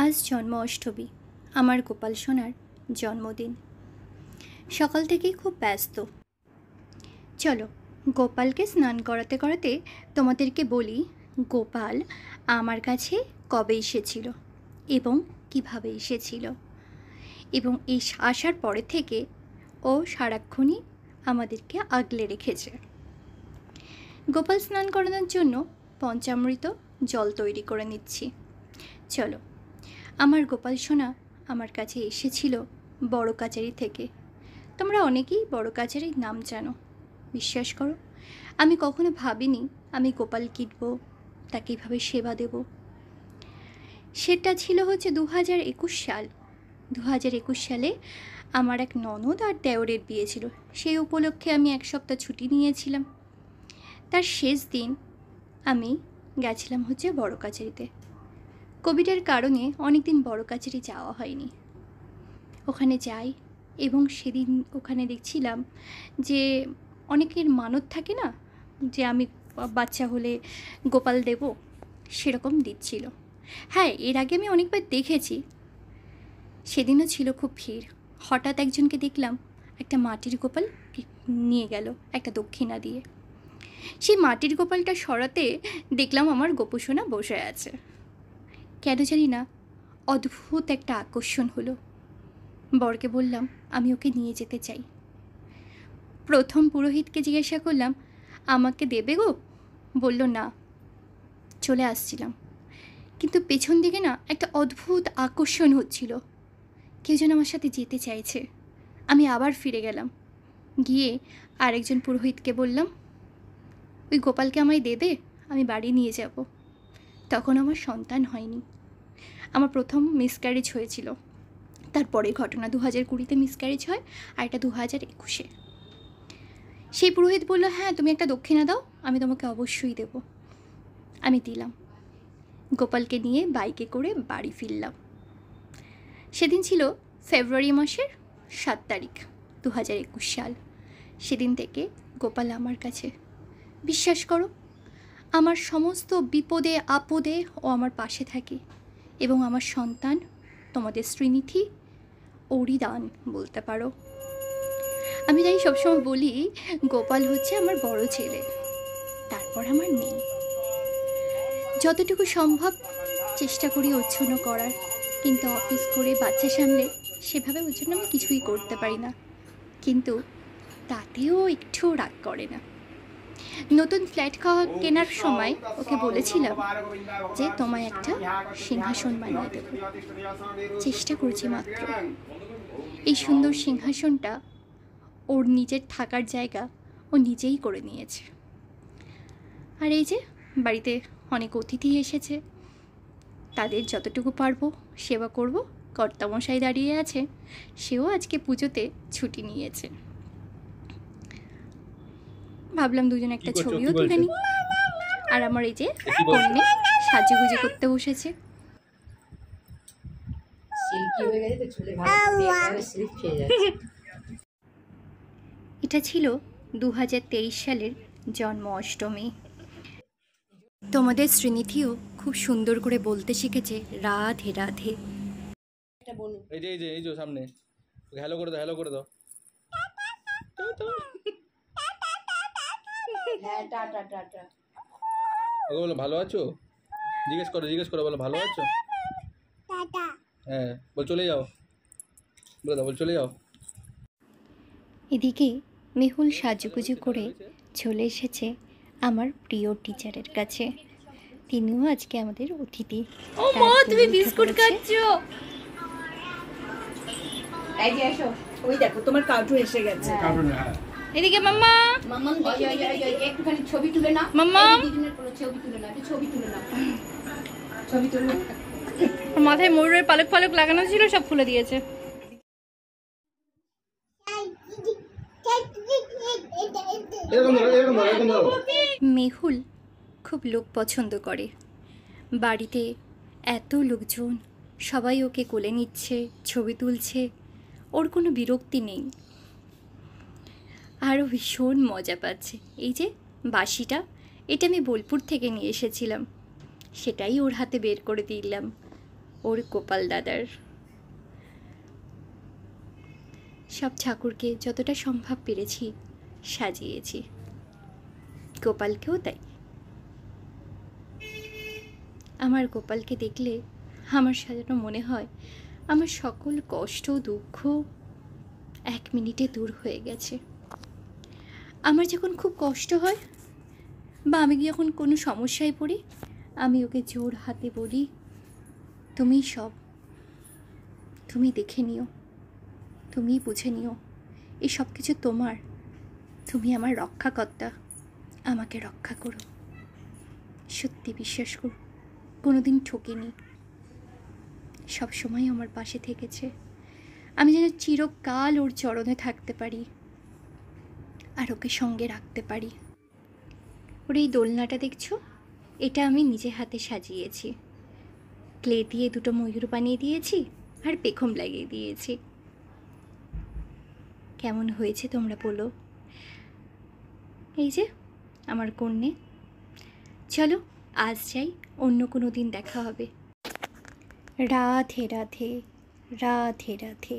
আজ জন্ম অষ্টমী, আমার গোপাল সোনার জন্মদিন। সকাল থেকেই খুব ব্যস্ত। চলো গোপালকে স্নান করাতে করাতে তোমাদেরকে বলি গোপাল আমার কাছে কবে এসেছিল এবং কিভাবে এসেছিল, এবং এই আসার পরে থেকে ও সারাক্ষণই আমাদেরকে আগলে রেখেছে। গোপাল স্নান করানোর জন্য পঞ্চামৃত জল তৈরি করে নিচ্ছি। চলো, আমার গোপাল সোনা আমার কাছে এসেছিল বড় কাচারি থেকে। তোমরা অনেকেই বড় কাচারির নাম জানো। বিশ্বাস করো, আমি কখনো ভাবিনি আমি গোপাল কিনবো, তাকে এইভাবে সেবা দেব। সেটা ছিল হচ্ছে 2021 সাল। 2021 সালে আমার এক ননদ আর দেওরের বিয়ে ছিল। সেই উপলক্ষে আমি এক সপ্তাহ ছুটি নিয়েছিলাম। তার শেষ দিন আমি গেছিলাম হচ্ছে বড় কাচারিতে। কোভিডের কারণে অনেক দিন বড় কাচারি যাওয়া হয়নি। ওখানে যাই এবং সেদিন ওখানে দেখছিলাম যে অনেকের মানত থাকে না, যে আমি বাচ্চা হলে গোপাল দেব, সেরকম দিচ্ছিল। হ্যাঁ, এর আগে আমি অনেকবার দেখেছি। সেদিনও ছিল খুব ভিড়। হঠাৎ একজনকে দেখলাম একটা মাটির গোপাল নিয়ে গেল একটা দক্ষিণা দিয়ে। সেই মাটির গোপালটা সরাতে দেখলাম আমার গোপুসোনা বসে আছে। কেন জানি না, অদ্ভুত একটা আকর্ষণ হলো। বরকে বললাম আমি ওকে নিয়ে যেতে চাই। প্রথম পুরোহিতকে জিজ্ঞাসা করলাম আমাকে দেবে গো? বলল না। চলে আসছিলাম, কিন্তু পেছন দিকে না একটা অদ্ভুত আকর্ষণ হচ্ছিল, কেউ যেন আমার সাথে যেতে চাইছে। আমি আবার ফিরে গেলাম, গিয়ে আরেকজন পুরোহিতকে বললাম ওই গোপালকে আমায় দেবে, আমি বাড়ি নিয়ে যাব। তখন আমার সন্তান হয়নি, আমার প্রথম মিসক্যারেজ হয়েছিল। তারপরে ঘটনা 2020-তে মিসক্যারেজ হয়, আর এটা 2021-এ। সেই পুরোহিত বলল হ্যাঁ তুমি একটা দক্ষিণা দাও, আমি তোমাকে অবশ্যই দেব। আমি দিলাম। গোপালকে নিয়ে বাইকে করে বাড়ি ফিরলাম। সেদিন ছিল ফেব্রুয়ারি মাসের 7 তারিখ 2021 সাল। সেদিন থেকে গোপাল আমার কাছে। বিশ্বাস করো, আমার সমস্ত বিপদে আপদে ও আমার পাশে থাকে, এবং আমার সন্তান তোমাদের শ্রীনিধি ওরই দান বলতে পারো। আমি তাই সবসময় বলি গোপাল হচ্ছে আমার বড় ছেলে, তারপর আমার মেয়ে। যতটুকু সম্ভব চেষ্টা করি ওর জন্য করার, কিন্তু অফিস করে বাচ্চা সামলে সেভাবে ওর জন্য আমি কিছুই করতে পারি না। কিন্তু তাতেও একটু রাগ করে না। নতুন ফ্ল্যাট কেনার সময় ওকে বলেছিলাম যে তোমায় একটা সিংহাসন বানিয়ে দেব। চেষ্টা করছি মাত্র। এই সুন্দর সিংহাসনটা ওর নিজের থাকার জায়গা ও নিজেই করে নিয়েছে। আর এই যে বাড়িতে অনেক অতিথি এসেছে, তাদের যতটুকু পারবো সেবা করব। কর্তামশাই দাঁড়িয়ে আছে, সেও আজকে পুজোতে ছুটি নিয়েছে। ভাবলাম দুজনে একটা ছবিও তুলে নিই। আর আমার এই যে কন্যে সাজুগুজু করতে বসেছে। এটা ছিল 2023 সালের জন্ম অষ্টমী। তোমাদের শ্রীনিধিও খুব সুন্দর করে বলতে শিখেছে রাধে রাধে। এই যে এই যে এই যে সামনে হ্যালো করে দাও, হ্যালো করে দাও। হ্যাঁ টাটা টাটা। ওকে বলো ভালো আছো, জিজ্ঞেস করো বলো ভালো আছো। টাটা। হ্যাঁ বল চলে যাও, বলে দাও বল চলে যাও। এদিকে মেহুল সাজুগুজু করে চলে এসেছে আমার প্রিয় টিচারের কাছে। তিনিও আজকে আমাদের অতিথি। ও মা, তুমি বিস্কুট খাচ্ছো? এই যে এসো, ওই দেখো তোমার কার্টুন এসে গেছে। এদিকে মাম্মা, মাম্মাম একটুখানি ছবি তুলে না। মাম্মা দিদিনের কোনো ছবি তুলে না, ছবি তুলে না, ছবি তুলে না। মাথায় ময়ূরের পালক পালক লাগানো ছিল, সব খুলে দিয়েছে। মেহুল খুব লোক পছন্দ করে। বাড়িতে এত লোকজন, সবাই ওকে কোলে নিচ্ছে, ছবি তুলছে, ওর কোনো বিরক্তি নেই। আরও ভীষণ মজা পাচ্ছে। এই যে বাঁশিটা, এটা আমি বোলপুর থেকে নিয়ে এসেছিলাম, সেটাই ওর হাতে বের করে দিলাম। ওর গোপাল দাদার। সব ঠাকুরকে যতটা সম্ভব পেরেছি সাজিয়েছি, গোপালকেও তাই। আমার গোপালকে দেখলে আমার সাজানো মনে হয় আমার সকল কষ্ট দুঃখ 1 মিনিটে দূর হয়ে গেছে। আমার যখন খুব কষ্ট হয় বা আমি যখন কোনো সমস্যায় পড়ি, আমি ওকে জোর হাতে বলি, তুমি সব, তুমি দেখে নিও, তুমি বুঝে নিও, এই সব কিছু তোমার, তুমি আমার রক্ষাকর্তা, আমাকে রক্ষা করো। সত্যি বিশ্বাস করো, কোনোদিন ঠকিনি, সবসময় আমার পাশে থেকেছে। আমি যেন চিরকাল ওর চরণে থাকতে পারি আর ওকে সঙ্গে রাখতে পারি। ওর এই দোলনাটা দেখছো, এটা আমি নিজে হাতে সাজিয়েছি। ক্লে দিয়ে 2টো ময়ূর বানিয়ে দিয়েছি আর পেখম লাগিয়ে দিয়েছি। কেমন হয়েছে তোমরা বলো? এই যে আমার কন্যে। চলো আজ যাই, অন্য কোনো দিন দেখা হবে। রাধে রাধে, রাধে রাধে।